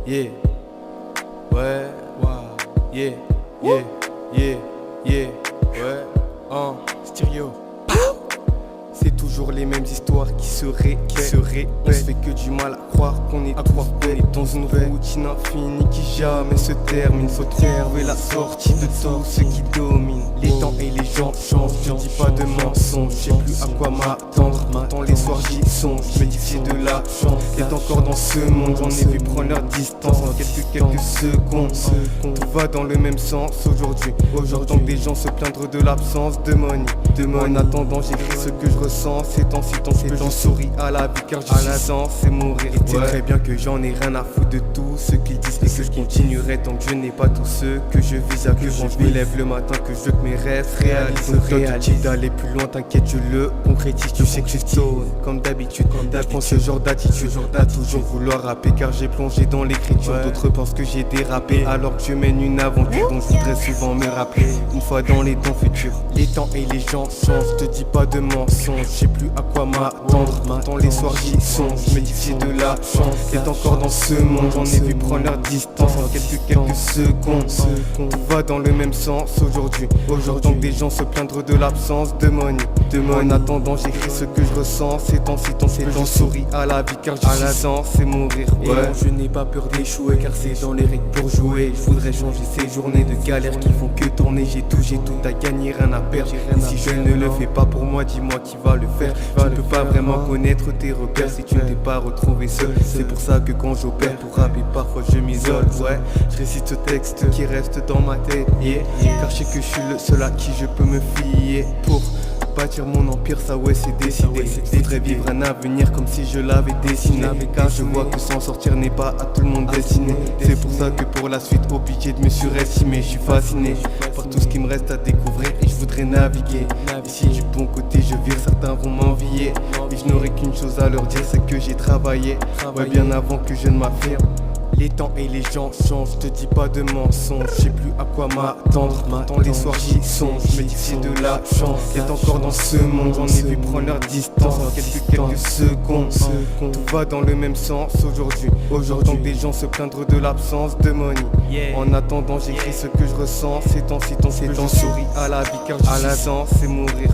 yeah, ouais, yeah, yeah, yeah, yeah, ouais, stéréo. C'est toujours les mêmes histoires qui se répètent. On se fait que du mal à croire qu'on est dans une routine infinie qui jamais se termine. Faut trouver la sortie de tout ce qui domine. Les temps et les gens changent, je dis pas de mensonges. Je sais plus à quoi m'attendre, maintenant les soirs j'y songe. Je me dis que j'ai de la chance d'être encore dans ce monde. J'en ai vu prendre leur distance en quelques secondes. Tout va dans le même sens aujourd'hui. J'entends des gens se plaindre de l'absence de money. En attendant j'écris ce que je ressens. Ces temps-ci que j'en souris à la vie car je suis censé mourir. Et c'est très bien que j'en ai rien à foutre de tout ce qu'ils disent et que je continuerai tant que je n'ai pas tous ceux que je vise. À que quand je me lève le matin que je veux que mes rêves réalisent. D'aller plus loin, t'inquiète, je le concrétise. Tu sais que je stone comme d'habitude. Je prends ce genre d'attitude à toujours vouloir rapper car j'ai plongé dans l'écriture. D'autres pensent que j'ai dérapé alors que je mène une aventure dont je voudrais souvent me rappeler une fois dans les temps futurs. Les temps et les gens changent, je te dis pas de mensonges. Je sais plus à quoi m'attendre, maintenant les soirs j'y songe. Je me dis que j'ai de la chance d'être encore dans ce monde. J'en ai vu prendre leur distance en quelques secondes. Tout va dans le même sens aujourd'hui. J'entends des gens se plaindre de l'absence de money. En attendant j'écris ce que je ressens. Ces temps-ci que j'en souris à la vie car je suis censé mourir. Je n'ai pas peur d'échouer car c'est dans les règles pour jouer. Je voudrais changer ces journées de galère qui font que tourner. J'ai tout à gagner, rien à perdre. Et si je ne le fais pas pour moi, dis-moi qui va le faire. Tu ne peux pas vraiment connaître tes repères si tu ne t'es pas retrouvé seul. C'est pour ça que quand j'opère pour rapper parfois je m'isole. Je récite ce texte qui reste dans ma tête, car je sais que je suis le seul à qui je peux me fier pour bâtir mon empire, ça ouais c'est décidé. Je voudrais vivre un avenir comme si je l'avais dessiné, car je vois que s'en sortir n'est pas à tout le monde destiné. C'est pour ça que pour la suite obligé de me surestimer. Je suis fasciné par tout ce qui me reste à découvrir et je voudrais naviguer. Si du bon côté je vire, certains vont m'envier, et je n'aurai qu'une chose à leur dire, c'est que j'ai travaillé bien avant que je ne m'affirme. Les temps et les gens changent, je te dis pas de mensonges. Je sais plus à quoi m'attendre, maintenant les soirs j'y songe. Je me dis que j'ai de la chance d'être encore dans ce monde. J'en ai vu prendre leur distance en quelques secondes. Tout va dans le même sens aujourd'hui. J'entends des gens se plaindre de l'absence de money. En attendant j'écris ce que je ressens. Ces temps que j'en souris à la vie car je suis censé mourir.